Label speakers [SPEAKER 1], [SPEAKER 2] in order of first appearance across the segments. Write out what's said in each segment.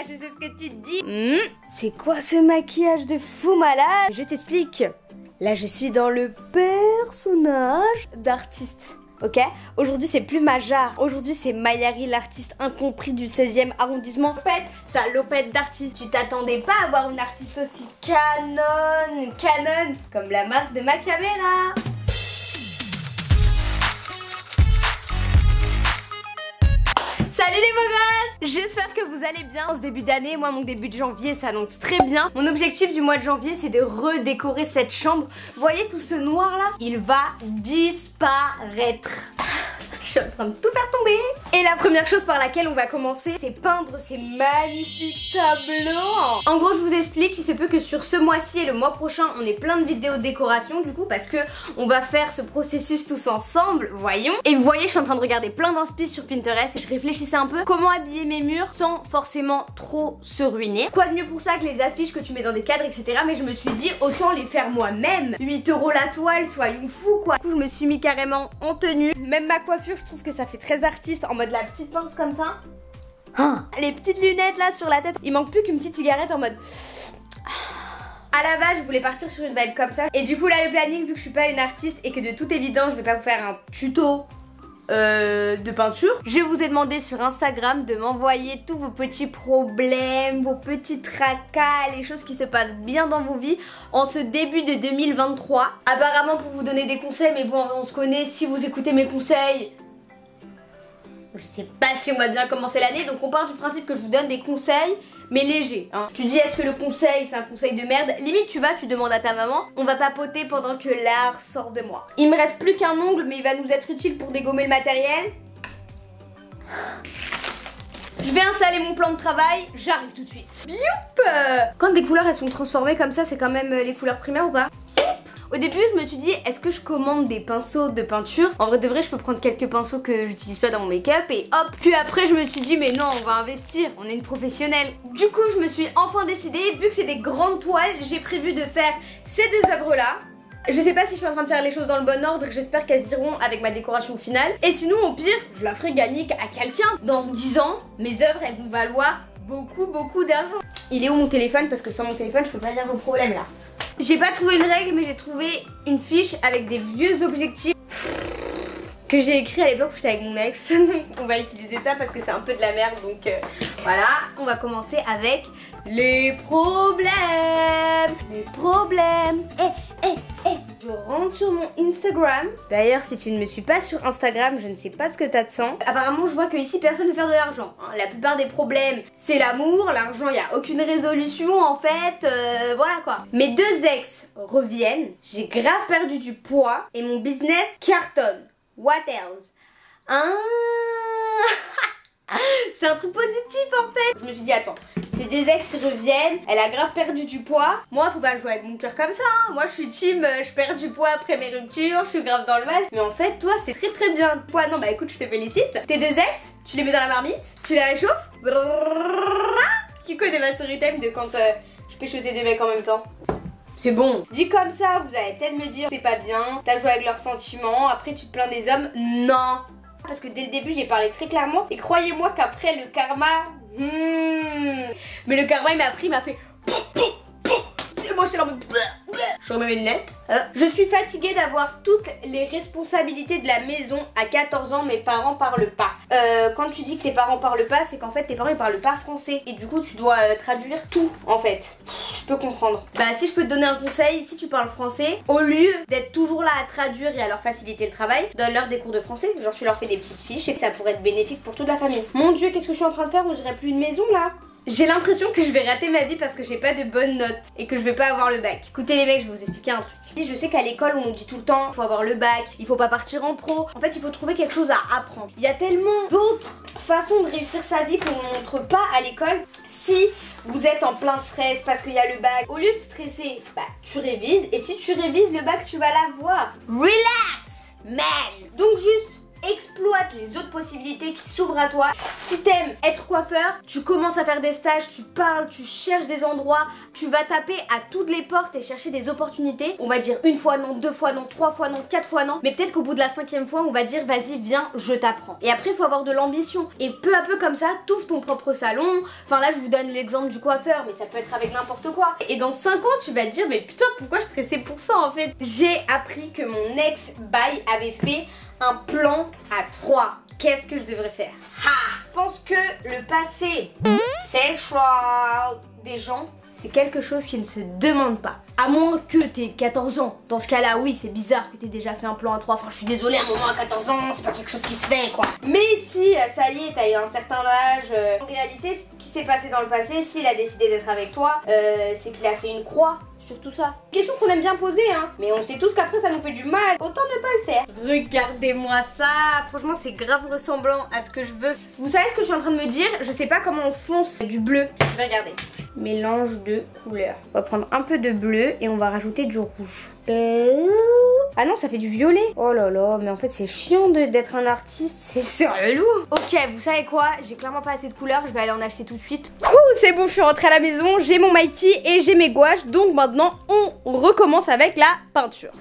[SPEAKER 1] je sais ce que tu te dis. C'est quoi ce maquillage de fou malade? Je t'explique. Là, je suis dans le personnage d'artiste. Ok, aujourd'hui c'est plus Majar, aujourd'hui c'est Mayari, l'artiste incompris du 16e arrondissement. Salopette d'artiste, tu t'attendais pas à voir une artiste aussi canon comme la marque de ma caméra. Salut les beaux gosses! J'espère que vous allez bien en ce début d'année. Moi mon début de janvier s'annonce très bien. Mon objectif du mois de janvier c'est de redécorer cette chambre. Vous voyez tout ce noir là? Il va disparaître. Je suis en train de tout faire tomber. Et la première chose par laquelle on va commencer, c'est peindre ces magnifiques tableaux. En gros, je vous explique, il se peut que sur ce mois-ci et le mois prochain, on ait plein de vidéos de décoration du coup, parce que on va faire ce processus tous ensemble, voyons. Et vous voyez, je suis en train de regarder plein d'inspi sur Pinterest et je réfléchissais un peu comment habiller mes murs sans forcément trop se ruiner. Quoi de mieux pour ça que les affiches que tu mets dans des cadres, etc. Mais je me suis dit, autant les faire moi-même. 8 € la toile, soyons fous quoi. Du coup, je me suis mis carrément en tenue. Même ma coiffure, je trouve que ça fait très artiste, en mode la petite pince comme ça. Les petites lunettes là sur la tête. Il manque plus qu'une petite cigarette en mode... À la base, je voulais partir sur une vibe comme ça. Et du coup là, le planning, vu que je suis pas une artiste et que de toute évidence, je vais pas vous faire un tuto de peinture, je vous ai demandé sur Instagram de m'envoyer tous vos petits problèmes, vos petits tracas, les choses qui se passent bien dans vos vies en ce début de 2023. Apparemment pour vous donner des conseils, mais bon, on se connaît, si vous écoutez mes conseils, je sais pas si on va bien commencer l'année, donc on part du principe que je vous donne des conseils, mais légers, hein. Tu dis est-ce que le conseil c'est un conseil de merde? Limite tu demandes à ta maman, on va papoter pendant que l'art sort de moi. Il me reste plus qu'un ongle, mais il va nous être utile pour dégommer le matériel. Je vais installer mon plan de travail, j'arrive tout de suite. Youp! Quand des couleurs elles sont transformées comme ça, c'est quand même les couleurs primaires ou pas? Au début je me suis dit est-ce que je commande des pinceaux de peinture? En vrai de vrai je peux prendre quelques pinceaux que j'utilise pas dans mon make-up et hop. Puis après je me suis dit mais non, on va investir, on est une professionnelle. Du coup je me suis enfin décidée, vu que c'est des grandes toiles, j'ai prévu de faire ces deux œuvres là. Je sais pas si je suis en train de faire les choses dans le bon ordre, j'espère qu'elles iront avec ma décoration finale. Et sinon au pire, je la ferai gagner à quelqu'un. Dans 10 ans, mes œuvres elles vont valoir beaucoup d'argent. Il est où mon téléphone? Parce que sans mon téléphone je peux pas lire vos problèmes là. J'ai pas trouvé une règle mais j'ai trouvé une fiche avec des vieux objectifs que j'ai écrit à l'époque où j'étais avec mon ex. On va utiliser ça parce que c'est un peu de la merde donc voilà. On va commencer avec les problèmes. Les problèmes. Je rentre sur mon Instagram. D'ailleurs si tu ne me suis pas sur Instagram, je ne sais pas ce que t'attends. Apparemment je vois que ici personne ne veut faire de l'argent, hein. La plupart des problèmes c'est l'amour, l'argent il n'y a aucune résolution en fait, voilà quoi. Mes deux ex reviennent, j'ai grave perdu du poids et mon business cartonne. What else? C'est un truc positif en fait. Je me suis dit attends, ces deux ex reviennent, elle a grave perdu du poids. Moi faut pas jouer avec mon cœur comme ça, hein. Moi je suis team, je perds du poids après mes ruptures, je suis grave dans le mal. Mais en fait toi c'est très bien le poids. Non bah écoute je te félicite. Tes deux ex, tu les mets dans la marmite, tu les réchauffes. Qui connaît ma story time de quand je péchotais deux mecs en même temps? C'est bon. Dit comme ça, vous allez peut-être me dire c'est pas bien, t'as joué avec leurs sentiments, après tu te plains des hommes. Non. Parce que dès le début j'ai parlé très clairement et croyez-moi qu'après le karma... Mais le karma il m'a pris, il m'a fait... Moi je suis là en mode... Je remets mes lunettes. Je suis fatiguée d'avoir toutes les responsabilités de la maison. À 14 ans, mes parents parlent pas. Quand tu dis que tes parents parlent pas, c'est qu'en fait tes parents ils parlent pas français. Et du coup tu dois traduire tout en fait. Je peux comprendre. Bah si je peux te donner un conseil, si tu parles français, au lieu d'être toujours là à traduire et à leur faciliter le travail, donne-leur des cours de français. Genre tu leur fais des petites fiches et que ça pourrait être bénéfique pour toute la famille. Mon dieu, qu'est-ce que je suis en train de faire? On dirait plus une maison là. J'ai l'impression que je vais rater ma vie parce que j'ai pas de bonnes notes et que je vais pas avoir le bac. Écoutez les mecs, je vais vous expliquer un truc. Je sais qu'à l'école on nous dit tout le temps il faut avoir le bac, il faut pas partir en pro. En fait il faut trouver quelque chose à apprendre. Il y a tellement d'autres façons de réussir sa vie qu'on ne montre pas à l'école. Si vous êtes en plein stress parce qu'il y a le bac, au lieu de stresser, bah tu révises. Et si tu révises, le bac tu vas l'avoir. Relax man. Donc juste exploite les autres possibilités qui s'ouvrent à toi. Si t'aimes être coiffeur, tu commences à faire des stages, tu parles, tu cherches des endroits, tu vas taper à toutes les portes et chercher des opportunités. On va dire une fois non, deux fois non, trois fois non, quatre fois non, mais peut-être qu'au bout de la 5e fois, on va dire vas-y viens, je t'apprends. Et après il faut avoir de l'ambition et peu à peu comme ça, t'ouvres ton propre salon. Enfin là je vous donne l'exemple du coiffeur, mais ça peut être avec n'importe quoi. Et dans 5 ans tu vas te dire mais putain pourquoi je stressais pour ça en fait. J'ai appris que mon ex-bail avait fait un plan à 3. Qu'est-ce que je devrais faire? Je pense que le passé sexual des gens, c'est quelque chose qui ne se demande pas. À moins que t'aies 14 ans. Dans ce cas-là, oui, c'est bizarre que t'aies déjà fait un plan à 3. Enfin, je suis désolée, à un moment à 14 ans, c'est pas quelque chose qui se fait, quoi. Mais si, ça y est, t'as eu un certain âge, en réalité, ce qui s'est passé dans le passé, s'il a décidé d'être avec toi, c'est qu'il a fait une croix sur tout ça. Question qu'on aime bien poser, hein. Mais on sait tous qu'après, ça nous fait du mal. Autant ne pas le faire. Regardez-moi ça. Franchement, c'est grave ressemblant à ce que je veux. Vous savez ce que je suis en train de me dire? Je sais pas comment on fonce du bleu. Je vais regarder. Mélange de couleurs. On va prendre un peu de bleu et on va rajouter du rouge. Ah non, ça fait du violet. Oh là là, mais en fait c'est chiant d'être un artiste, c'est relou. Ok, vous savez quoi? J'ai clairement pas assez de couleurs, je vais aller en acheter tout de suite. C'est bon, je suis rentrée à la maison, j'ai mon Mighty et j'ai mes gouaches. Donc maintenant, on recommence avec la peinture.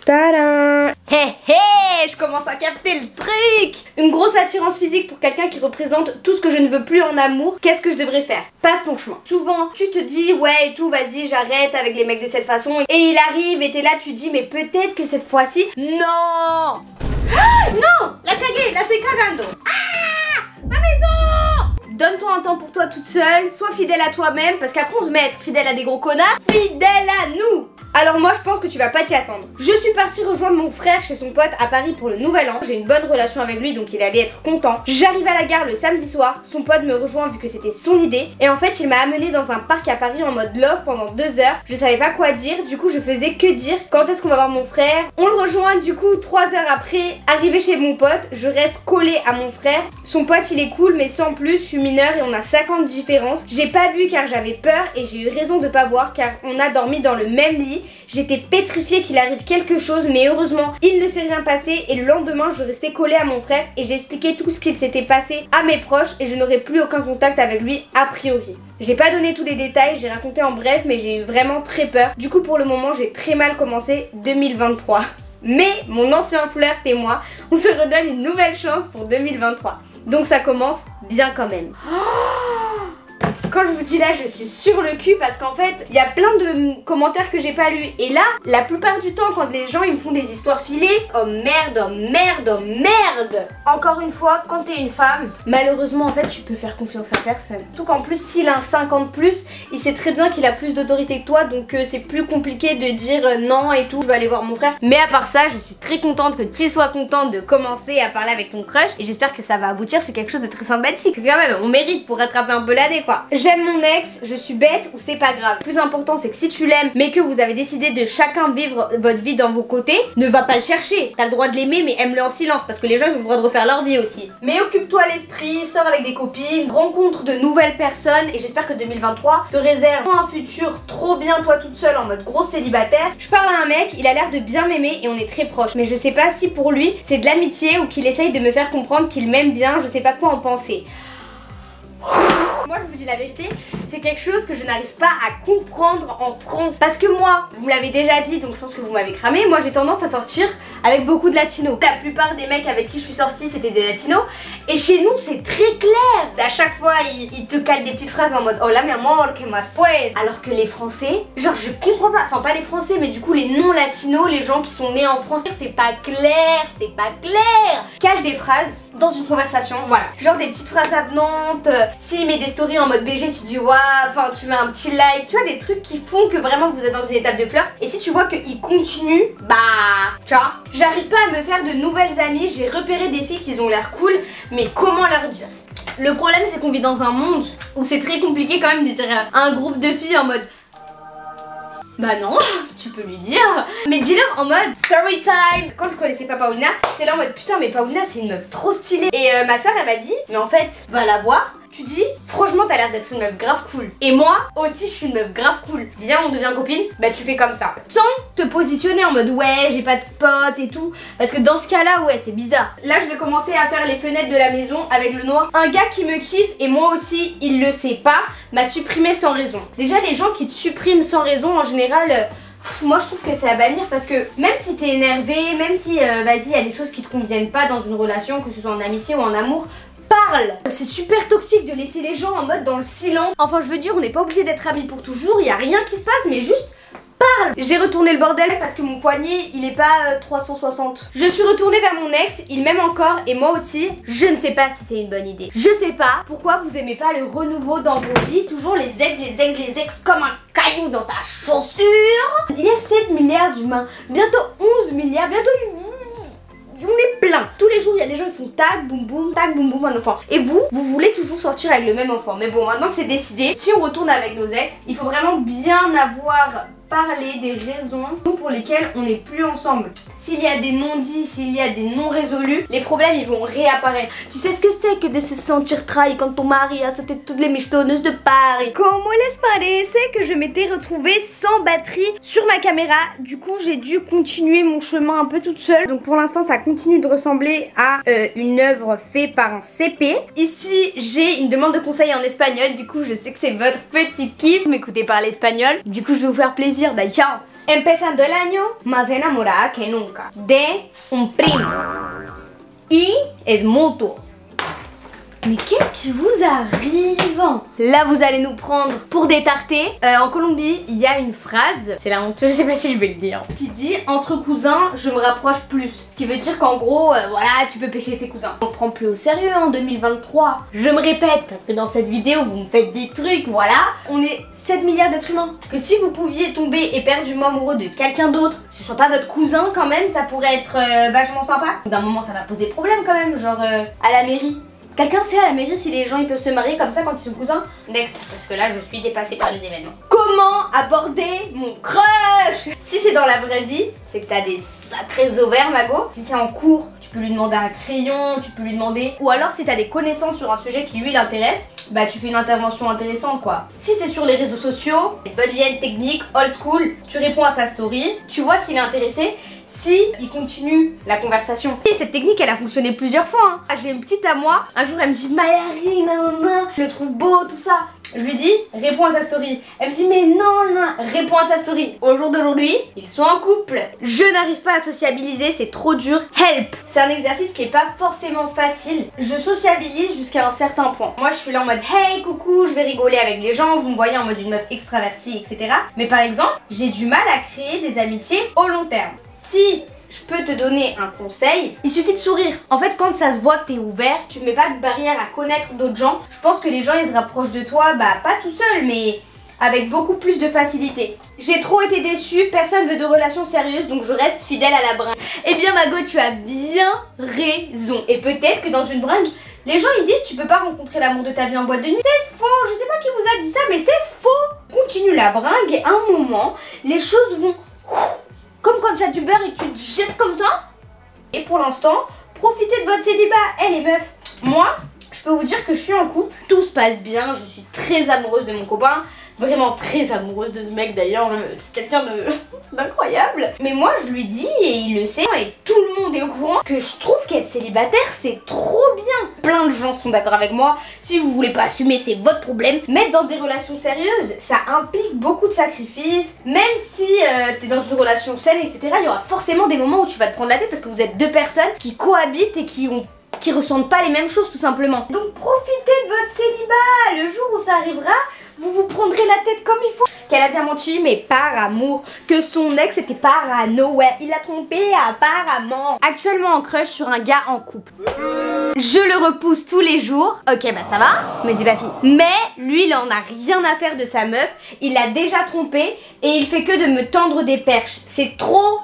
[SPEAKER 1] Tadam! Hé hé, je commence à capter le truc. Une grosse attirance physique pour quelqu'un qui représente tout ce que je ne veux plus en amour. Qu'est-ce que je devrais faire? Passe ton chemin. Souvent, tu te dis ouais et tout, vas-y, j'arrête avec les mecs de cette façon. Et il arrive et t'es là, tu te dis mais peut-être que cette fois-ci... Non! Ah, non! La cagué, la estoy cagando. Ah! Ma maison! Donne-toi un temps pour toi toute seule, sois fidèle à toi-même, parce qu'après on se met à être fidèle à des gros connards. Fidèle à nous! Alors moi je pense que tu vas pas t'y attendre. Je suis partie rejoindre mon frère chez son pote à Paris pour le nouvel an. J'ai une bonne relation avec lui donc il allait être content. J'arrive à la gare le samedi soir, son pote me rejoint vu que c'était son idée. Et en fait il m'a amené dans un parc à Paris en mode love pendant 2 heures. Je savais pas quoi dire, du coup je faisais que dire quand est-ce qu'on va voir mon frère. On le rejoint du coup 3 heures après. Arrivé chez mon pote, je reste collée à mon frère. Son pote il est cool mais sans plus, je suis mineure et on a 50 différences. J'ai pas bu car j'avais peur et j'ai eu raison de pas boire car on a dormi dans le même lit. J'étais pétrifiée qu'il arrive quelque chose mais heureusement il ne s'est rien passé et le lendemain je restais collée à mon frère et j'expliquais tout ce qu'il s'était passé à mes proches et je n'aurais plus aucun contact avec lui a priori. J'ai pas donné tous les détails, j'ai raconté en bref mais j'ai eu vraiment très peur. Du coup pour le moment j'ai très mal commencé 2023. Mais mon ancien flirt et moi, on se redonne une nouvelle chance pour 2023. Donc ça commence bien quand même. Quand je vous dis là, je suis sur le cul parce qu'en fait, il y a plein de commentaires que j'ai pas lus. Et là, la plupart du temps, quand les gens ils me font des histoires filées, oh merde, oh merde, oh merde. Encore une fois, quand t'es une femme, malheureusement en fait, tu peux faire confiance à personne. Surtout qu'en plus, s'il a un 50 plus, il sait très bien qu'il a plus d'autorité que toi, donc c'est plus compliqué de dire non et tout. Je vais aller voir mon frère. Mais à part ça, je suis très contente que tu sois contente de commencer à parler avec ton crush et j'espère que ça va aboutir sur quelque chose de très sympathique. Quand même, on mérite pour rattraper un peu l'année quoi. J'aime mon ex, je suis bête ou c'est pas grave. Le plus important c'est que si tu l'aimes mais que vous avez décidé de chacun vivre votre vie dans vos côtés, ne va pas le chercher. T'as le droit de l'aimer mais aime-le en silence parce que les gens ils ont le droit de refaire leur vie aussi. Mais occupe-toi l'esprit, sors avec des copines, rencontre de nouvelles personnes et j'espère que 2023 te réserve un futur trop bien toi toute seule en mode gros célibataire. Je parle à un mec, il a l'air de bien m'aimer et on est très proches. Mais je sais pas si pour lui c'est de l'amitié ou qu'il essaye de me faire comprendre qu'il m'aime bien, je sais pas quoi en penser. Moi je vous dis la vérité, c'est quelque chose que je n'arrive pas à comprendre en France. Parce que moi, vous me l'avez déjà dit, donc je pense que vous m'avez cramé, moi j'ai tendance à sortir avec beaucoup de latinos. La plupart des mecs avec qui je suis sortie c'était des latinos. Et chez nous c'est très clair. À chaque fois ils te calent des petites phrases en mode hola mi amor, que más pues. Alors que les français, genre je comprends pas, enfin pas les français mais du coup les non latinos, les gens qui sont nés en France, c'est pas clair, c'est pas clair. Cale des phrases dans une conversation, voilà. Genre des petites phrases avenantes, s'il met des stories en mode BG tu dis waouh, enfin tu mets un petit like, tu vois des trucs qui font que vraiment vous êtes dans une étape de flirt. Et si tu vois qu'il continue, bah tu vois, j'arrive pas à me faire de nouvelles amies, j'ai repéré des filles qui ont l'air cool, mais comment leur dire? Le problème c'est qu'on vit dans un monde où c'est très compliqué quand même de dire à un groupe de filles en mode bah non, tu peux lui dire. Mais dis-leur en mode story time. Quand je connaissais pas Paulina, c'est là en mode putain mais Paulina c'est une meuf trop stylée. Et ma soeur elle m'a dit mais en fait va la voir, tu dis franchement t'as l'air d'être une meuf grave cool. Et moi aussi je suis une meuf grave cool. Viens on devient copine, bah tu fais comme ça. Sans te positionner en mode ouais j'ai pas de potes et tout. Parce que dans ce cas là ouais c'est bizarre. Là je vais commencer à faire les fenêtres de la maison avec le noir. Un gars qui me kiffe et moi aussi il le sait pas m'a supprimé sans raison. Déjà les gens qui te suppriment sans raison en général... moi je trouve que c'est à bannir parce que même si t'es énervé, même si vas-y il y a des choses qui te conviennent pas dans une relation, que ce soit en amitié ou en amour, parle. C'est super toxique de laisser les gens en mode dans le silence. Enfin je veux dire on n'est pas obligé d'être amis pour toujours, il y a rien qui se passe mais juste parle. J'ai retourné le bordel parce que mon poignet il est pas 360. Je suis retournée vers mon ex, il m'aime encore et moi aussi. Je ne sais pas si c'est une bonne idée. Je sais pas pourquoi vous aimez pas le renouveau dans vos vies. Toujours les ex comme un caillou dans ta chaussure. Il y a 7 milliards d'humains, bientôt 11 milliards, bientôt on est plein. Tous les jours il y a des gens qui font tag boum boum un enfant. Et vous voulez toujours sortir avec le même enfant. Mais bon maintenant que c'est décidé, si on retourne avec nos ex, il faut vraiment bien avoir parlé des raisons pour lesquelles on n'est plus ensemble. S'il y a des non-dits, s'il y a des non-résolus, les problèmes ils vont réapparaître. Tu sais ce que c'est que de se sentir trahi quand ton mari a sauté toutes les michetonneuses de Paris. Como les parece que je m'étais retrouvée sans batterie sur ma caméra. Du coup j'ai dû continuer mon chemin un peu toute seule. Donc pour l'instant ça continue de ressembler à une œuvre faite par un CP. Ici j'ai une demande de conseil en espagnol. Du coup je sais que c'est votre petit kiff. Vous m'écoutez parler espagnol. Du coup je vais vous faire plaisir d'ailleurs. Empezando el año más enamorada que nunca de un primo y es mutuo. Mais qu'est-ce qui vous arrive? Là vous allez nous prendre pour des tartés. En Colombie il y a une phrase, c'est la honte, je sais pas si je vais le dire, qui dit entre cousins je me rapproche plus. Ce qui veut dire qu'en gros voilà tu peux pêcher tes cousins. On prend plus au sérieux en 2023. Je me répète parce que dans cette vidéo vous me faites des trucs, voilà. On est 7 milliards d'êtres humains. Que si vous pouviez tomber éperdument amoureux de quelqu'un d'autre, que ce soit pas votre cousin quand même, ça pourrait être vachement sympa. D'un moment ça va poser problème quand même, genre à la mairie. Quelqu'un sait à la mairie si les gens ils peuvent se marier comme ça quand ils sont cousins? Next, parce que là je suis dépassée par les événements. Comment aborder mon crush? Si c'est dans la vraie vie, c'est que t'as des sacrés ovaires Mago. Si c'est en cours, tu peux lui demander un crayon, tu peux lui demander... Ou alors si t'as des connaissances sur un sujet qui lui l'intéresse, bah tu fais une intervention intéressante quoi. Si c'est sur les réseaux sociaux, bonne vieille technique, old school, tu réponds à sa story, tu vois s'il est intéressé. Si il continue la conversation. Et cette technique elle a fonctionné plusieurs fois hein. J'ai une petite à moi, un jour elle me dit Mayari, nanana, je le trouve beau, tout ça. Je lui dis réponds à sa story. Elle me dit mais non, réponds à sa story. Au jour d'aujourd'hui, ils sont en couple. Je n'arrive pas à sociabiliser, c'est trop dur. Help. C'est un exercice qui est pas forcément facile. Je sociabilise jusqu'à un certain point. Moi je suis là en mode hey coucou, je vais rigoler avec les gens, vous me voyez en mode une meuf extravertie, etc. Mais par exemple, j'ai du mal à créer des amitiés au long terme. Si je peux te donner un conseil, il suffit de sourire. En fait quand ça se voit que t'es ouvert, tu mets pas de barrière à connaître d'autres gens. Je pense que les gens ils se rapprochent de toi, bah pas tout seul mais avec beaucoup plus de facilité. J'ai trop été déçue, personne veut de relations sérieuses donc je reste fidèle à la bringue. Eh bien Mago tu as bien raison. Et peut-être que dans une bringue, les gens ils disent tu peux pas rencontrer l'amour de ta vie en boîte de nuit. C'est faux, je sais pas qui vous a dit ça mais c'est faux. Continue la bringue et à un moment les choses vont... Comme quand tu as du beurre et que tu te jettes comme ça. Et pour l'instant, profitez de votre célibat. Les meufs, moi, je peux vous dire que je suis en couple. Tout se passe bien, je suis très amoureuse de mon copain. Vraiment très amoureuse de ce mec d'ailleurs. C'est quelqu'un d'incroyable. Mais moi, je lui dis, et il le sait, et tout le monde est au courant, que je trouve qu'être célibataire, c'est trop bien. Plein de gens sont d'accord avec moi. Si vous voulez pas assumer, c'est votre problème. Mais dans des relations sérieuses, ça implique beaucoup de sacrifices. Même si t'es dans une relation saine, etc., il y aura forcément des moments où tu vas te prendre la tête parce que vous êtes deux personnes qui cohabitent et qui ressentent pas les mêmes choses tout simplement. Donc profitez de votre célibat. Le jour où ça arrivera, vous vous prendrez la tête comme il faut. Qu'elle a bien menti, mais par amour. Que son ex était parano, ouais, il a trompé apparemment. Actuellement en crush sur un gars en couple. Je le repousse tous les jours. Ok, bah ça va, mais c'est pas fini. Mais lui, il en a rien à faire de sa meuf. Il l'a déjà trompé et il fait que de me tendre des perches. C'est trop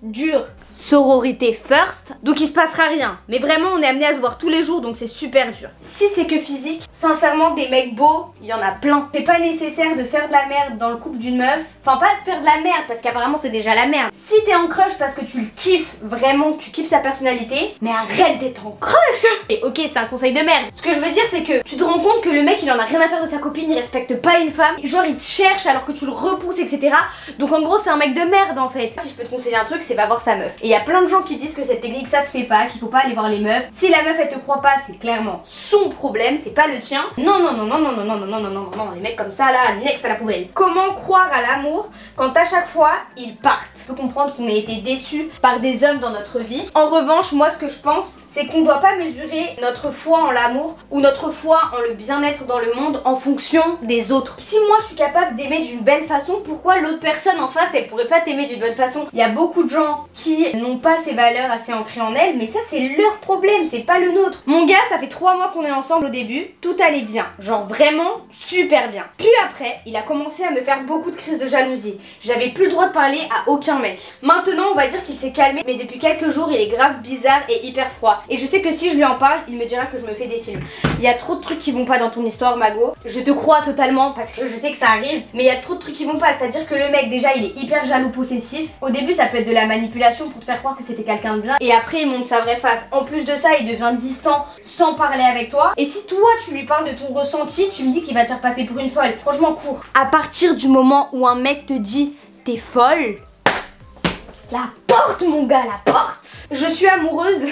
[SPEAKER 1] dur. Sororité first, donc il se passera rien. Mais vraiment on est amené à se voir tous les jours donc c'est super dur. Si c'est que physique, Sincèrement, des mecs beaux, il y en a plein. C'est pas nécessaire de faire de la merde dans le couple d'une meuf. Enfin, pas de faire de la merde parce qu'apparemment c'est déjà la merde. Si t'es en crush parce que tu le kiffes vraiment, que tu kiffes sa personnalité, mais arrête d'être en crush. Et ok, c'est un conseil de merde. Ce que je veux dire, c'est que tu te rends compte que le mec il en a rien à faire de sa copine, il respecte pas une femme, genre il te cherche alors que tu le repousses, etc. Donc en gros, c'est un mec de merde en fait. Si je peux te conseiller un truc, c'est va voir sa meuf. Et il y a plein de gens qui disent que cette technique ça se fait pas, qu'il faut pas aller voir les meufs. Si la meuf elle te croit pas, c'est clairement son problème, c'est pas le tien. Non, non, non, non, non, non, non, non, non, non, non, non, les mecs comme ça là, next à la poubelle. Comment croire à l'amour quand à chaque fois ils partent? Je peux comprendre qu'on ait été déçus par des hommes dans notre vie. En revanche, moi ce que je pense, c'est qu'on doit pas mesurer notre foi en l'amour ou notre foi en le bien-être dans le monde en fonction des autres. Si moi je suis capable d'aimer d'une belle façon, pourquoi l'autre personne en face elle pourrait pas t'aimer d'une bonne façon? Il y a beaucoup de gens qui n'ont pas ces valeurs assez ancrées en elles, mais ça c'est leur problème, c'est pas le nôtre. Mon gars, ça fait 3 mois qu'on est ensemble au début, tout allait bien, genre vraiment super bien. Puis après, il a commencé à me faire beaucoup de crises de jalousie. J'avais plus le droit de parler à aucun mec. Maintenant, on va dire qu'il s'est calmé, mais depuis quelques jours, il est grave bizarre et hyper froid. Et je sais que si je lui en parle, il me dira que je me fais des films. Il y a trop de trucs qui vont pas dans ton histoire, Mago. Je te crois totalement parce que je sais que ça arrive, mais il y a trop de trucs qui vont pas. C'est-à-dire que le mec, déjà, il est hyper jaloux possessif. Au début, ça peut être de la manipulation pour te faire croire que c'était quelqu'un de bien. Et après, il montre sa vraie face. En plus de ça, il devient distant sans parler avec toi. Et si toi, tu lui parles de ton ressenti, tu me dis qu'il va te faire passer pour une folle. Franchement, cours. À partir du moment où un mec te dit t'es folle, la porte, mon gars, la porte. Je suis amoureuse.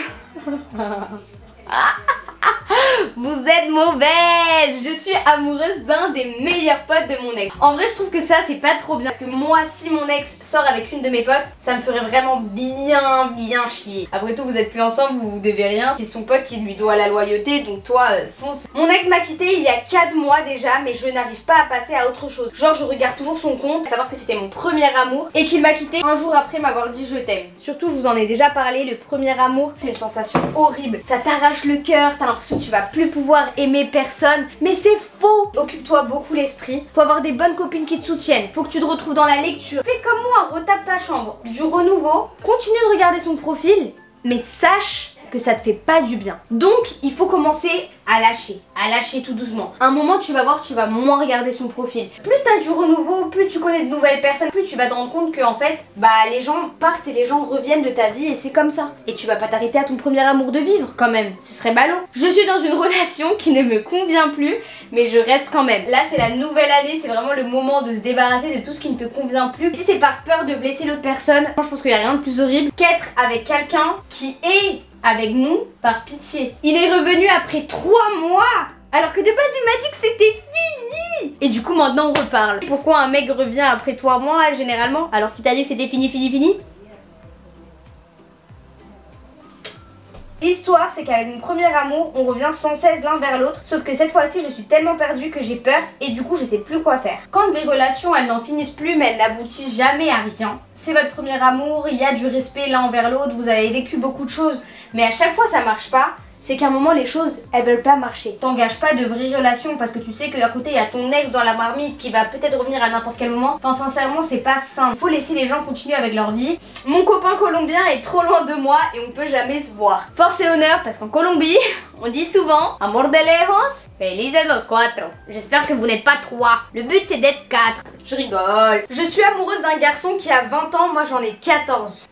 [SPEAKER 1] Vous êtes mauvaise. Je suis amoureuse d'un des meilleurs potes de mon ex. En vrai, je trouve que ça c'est pas trop bien, parce que moi, si mon ex sort avec une de mes potes, ça me ferait vraiment bien chier. Après tout, vous êtes plus ensemble, vous devez rien. C'est son pote qui lui doit la loyauté, donc toi fonce. Mon ex m'a quitté il y a 4 mois déjà, mais je n'arrive pas à passer à autre chose. Genre je regarde toujours son compte, savoir que c'était mon premier amour et qu'il m'a quitté un jour après m'avoir dit je t'aime. Surtout, je vous en ai déjà parlé, le premier amour, c'est une sensation horrible. Ça t'arrache le cœur, t'as l'impression que tu vas plus pouvoir aimer personne, mais c'est faux. Occupe-toi beaucoup l'esprit, faut avoir des bonnes copines qui te soutiennent, faut que tu te retrouves dans la lecture. Fais comme moi, retape ta chambre, du renouveau, continue de regarder son profil, mais sache que ça te fait pas du bien. Donc il faut commencer à lâcher tout doucement. À un moment tu vas voir, tu vas moins regarder son profil. Plus t'as du renouveau, plus tu connais de nouvelles personnes, plus tu vas te rendre compte que en fait, bah les gens partent et les gens reviennent de ta vie et c'est comme ça. Et tu vas pas t'arrêter à ton premier amour de vivre quand même, ce serait ballot. Je suis dans une relation qui ne me convient plus, mais je reste quand même. Là c'est la nouvelle année, c'est vraiment le moment de se débarrasser de tout ce qui ne te convient plus. Si c'est par peur de blesser l'autre personne, je pense qu'il y a rien de plus horrible qu'être avec quelqu'un qui est avec nous par pitié. Il est revenu après 3 mois alors que de base il m'a dit que c'était fini. Et du coup maintenant on reparle. Pourquoi un mec revient après 3 mois généralement alors qu'il t'a dit que c'était fini? L'histoire, c'est qu'avec mon premier amour, on revient sans cesse l'un vers l'autre. Sauf que cette fois-ci, je suis tellement perdue que j'ai peur et du coup, je sais plus quoi faire. Quand des relations, elles n'en finissent plus, mais elles n'aboutissent jamais à rien. C'est votre premier amour, il y a du respect l'un envers l'autre, vous avez vécu beaucoup de choses, mais à chaque fois, ça marche pas. C'est qu'à un moment les choses elles veulent pas marcher. T'engages pas de vraies relations parce que tu sais que d'un côté il y a ton ex dans la marmite qui va peut-être revenir à n'importe quel moment. Enfin sincèrement c'est pas simple. Faut laisser les gens continuer avec leur vie. Mon copain colombien est trop loin de moi et on peut jamais se voir. Force et honneur parce qu'en Colombie on dit souvent amor de lejos, felices los cuatro. J'espère que vous n'êtes pas 3. Le but c'est d'être 4. Je rigole. Je suis amoureuse d'un garçon qui a 20 ans, moi j'en ai 14.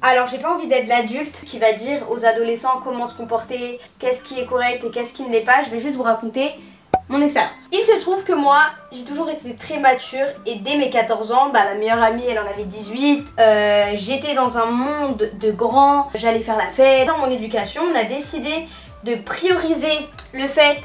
[SPEAKER 1] Alors j'ai pas envie d'être l'adulte qui va dire aux adolescents comment se comporter, qu'est-ce qui est correct et qu'est-ce qui ne l'est pas. Je vais juste vous raconter mon expérience. Il se trouve que moi j'ai toujours été très mature et dès mes 14 ans, bah, ma meilleure amie elle en avait 18. J'étais dans un monde de grands, j'allais faire la fête. Dans mon éducation on a décidé de prioriser le fait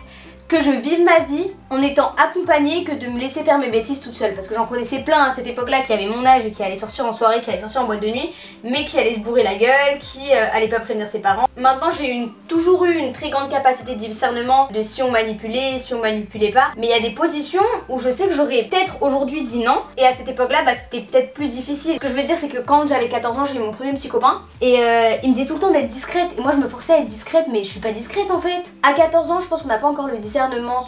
[SPEAKER 1] que je vive ma vie en étant accompagnée que de me laisser faire mes bêtises toute seule. Parce que j'en connaissais plein à cette époque-là qui avaient mon âge et qui allaient sortir en soirée, qui allaient sortir en boîte de nuit, mais qui allaient se bourrer la gueule, qui allaient pas prévenir ses parents. Maintenant j'ai toujours eu une très grande capacité de discernement de si on manipulait, si on manipulait pas. Mais il y a des positions où je sais que j'aurais peut-être aujourd'hui dit non. Et à cette époque-là, bah, c'était peut-être plus difficile. Ce que je veux dire c'est que quand j'avais 14 ans, j'ai eu mon premier petit copain. Et il me disait tout le temps d'être discrète. Et moi je me forçais à être discrète, mais je suis pas discrète en fait. À 14 ans, je pense qu'on n'a pas encore le discernement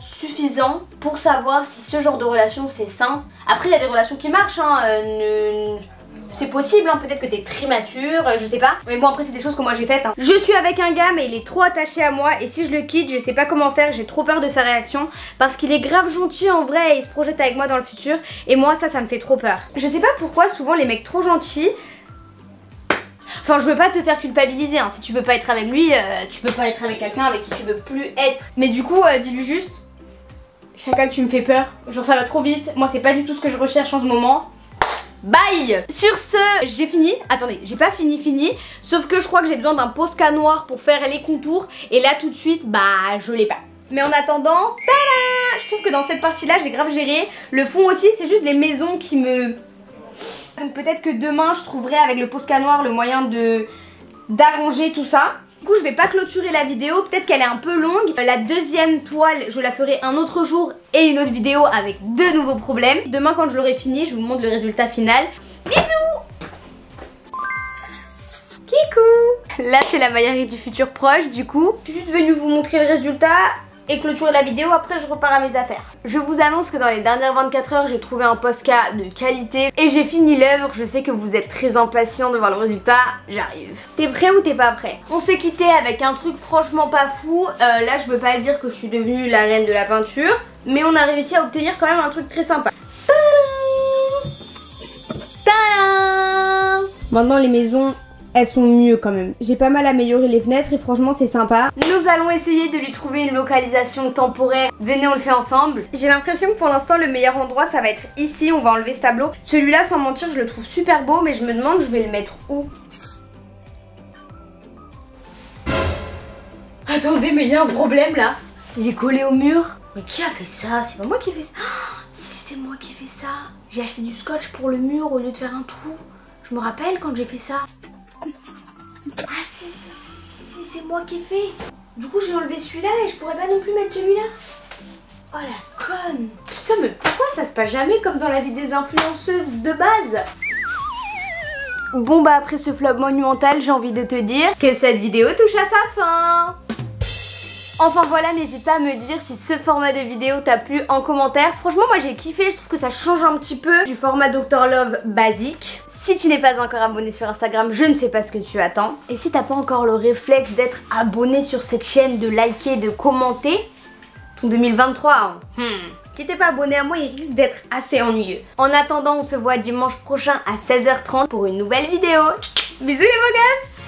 [SPEAKER 1] suffisant pour savoir si ce genre de relation c'est sain. Après il y a des relations qui marchent hein, C'est possible, hein, peut-être que t'es très mature, je sais pas. Mais bon, après, c'est des choses que moi j'ai faites. Hein. Je suis avec un gars, mais il est trop attaché à moi. Et si je le quitte, je sais pas comment faire. J'ai trop peur de sa réaction. Parce qu'il est grave gentil en vrai et il se projette avec moi dans le futur. Et moi, ça me fait trop peur. Je sais pas pourquoi, souvent, les mecs trop gentils. Enfin, je veux pas te faire culpabiliser. Hein. Si tu veux pas être avec lui, tu peux pas être avec quelqu'un avec qui tu veux plus être. Mais du coup, dis-lui juste. Chacal, tu me fais peur. Genre, ça va trop vite. Moi, c'est pas du tout ce que je recherche en ce moment. Bye. Sur ce, j'ai fini. Attendez, j'ai pas fini. Sauf que je crois que j'ai besoin d'un Posca noir pour faire les contours. Et là tout de suite, bah je l'ai pas. Mais en attendant, tada, je trouve que dans cette partie là j'ai grave géré. Le fond aussi, c'est juste les maisons qui me... Donc peut-être que demain je trouverai avec le Posca noir le moyen d'arranger tout ça. Du coup je vais pas clôturer la vidéo, peut-être qu'elle est un peu longue. La deuxième toile je la ferai un autre jour et une autre vidéo avec de nouveaux problèmes. Demain quand je l'aurai fini je vous montre le résultat final. Bisous. Kikou. Là c'est la Maillerie du futur proche du coup. Je suis juste venue vous montrer le résultat et clôturer la vidéo, après je repars à mes affaires. Je vous annonce que dans les dernières 24 heures j'ai trouvé un Posca de qualité et j'ai fini l'œuvre. Je sais que vous êtes très impatients de voir le résultat, j'arrive. T'es prêt ou t'es pas prêt? On s'est quitté avec un truc franchement pas fou. Là je veux pas dire que je suis devenue la reine de la peinture, mais on a réussi à obtenir quand même un truc très sympa. Tadam! Maintenant les maisons, elles sont mieux quand même. J'ai pas mal amélioré les fenêtres et franchement c'est sympa. Nous allons essayer de lui trouver une localisation temporaire. Venez, on le fait ensemble. J'ai l'impression que pour l'instant le meilleur endroit ça va être ici. On va enlever ce tableau. Celui-là sans mentir je le trouve super beau, mais je me demande je vais le mettre où. Attendez, mais il y a un problème là. Il est collé au mur. Mais qui a fait ça? C'est pas moi qui ai fait ça. Oh, si, c'est moi qui ai fait ça. J'ai acheté du scotch pour le mur au lieu de faire un trou. Je me rappelle quand j'ai fait ça. Ah si, c'est moi qui ai fait. Du coup j'ai enlevé celui-là et je pourrais pas non plus mettre celui-là. Oh la conne. Putain, mais pourquoi ça se passe jamais comme dans la vie des influenceuses de base? Bon bah après ce flop monumental, j'ai envie de te dire que cette vidéo touche à sa fin. Enfin voilà, n'hésite pas à me dire si ce format de vidéo t'a plu en commentaire. Franchement moi j'ai kiffé, je trouve que ça change un petit peu du format Dr Love basique. Si tu n'es pas encore abonné sur Instagram, je ne sais pas ce que tu attends. Et si t'as pas encore le réflexe d'être abonné sur cette chaîne, de liker, de commenter, ton 2023, hein. Si t'es pas abonné à moi, il risque d'être assez ennuyeux. En attendant, on se voit dimanche prochain à 16h30 pour une nouvelle vidéo. Bisous les beaux gosses.